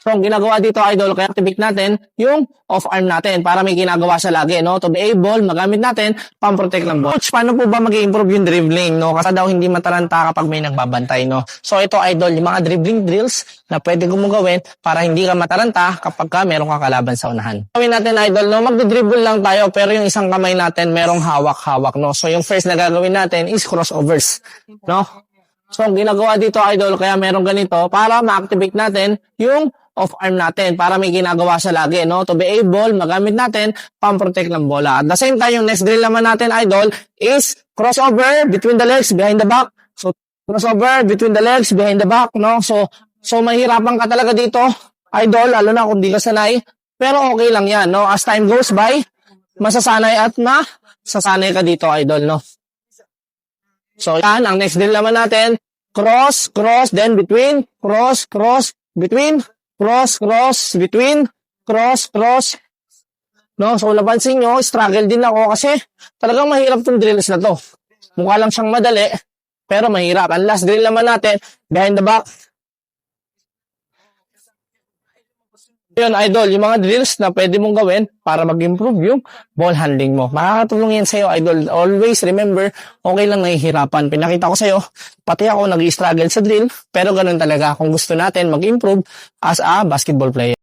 So, ang ginagawa dito, idol, kaya activate natin yung off-arm natin para may ginagawa siya lagi, no? To be able, magamit natin, pang-protect ng ball. Coach, paano po ba mag-improve yung dribbling, no? Kasi daw hindi matalanta kapag may nagbabantay, no? So, ito, idol, yung mga dribbling drills na pwede kong gawin para hindi ka matalanta kapag ka meron kang kalaban sa unahan. Gawin natin, idol, no? Magdi-dribble lang tayo, pero yung isang kamay natin merong hawak-hawak, no? So, yung first na gagawin natin is crossovers, no? So, ang ginagawa dito, idol, kaya meron ganito para ma-activate natin yung off-arm natin para may ginagawa siya lagi, no? To be able, magamit natin, pang-protect ng bola. At the same time, yung next drill naman natin, idol, is crossover between the legs, behind the back. So, crossover between the legs, behind the back, no? So mahirapan ka talaga dito, idol, lalo na kung di ka sanay. Pero okay lang yan, no? As time goes by, masasanay at masasanay ka dito, idol, no? So, yan, ang next drill naman natin, cross, then between, cross, between, cross, between, cross. No? So, napansin nyo, struggle din ako kasi talagang mahirap tong drills na to. Mukha lang siyang madali, pero mahirap. Ang last drill naman natin, behind the back. Yun, idol, yung mga drills na pwede mong gawin para mag-improve yung ball handling mo. Makakatulong yan sa'yo, idol. Always remember, okay lang nahihirapan. Pinakita ko sa'yo, pati ako nag-i-struggle sa drill, pero ganun talaga kung gusto natin mag-improve as a basketball player.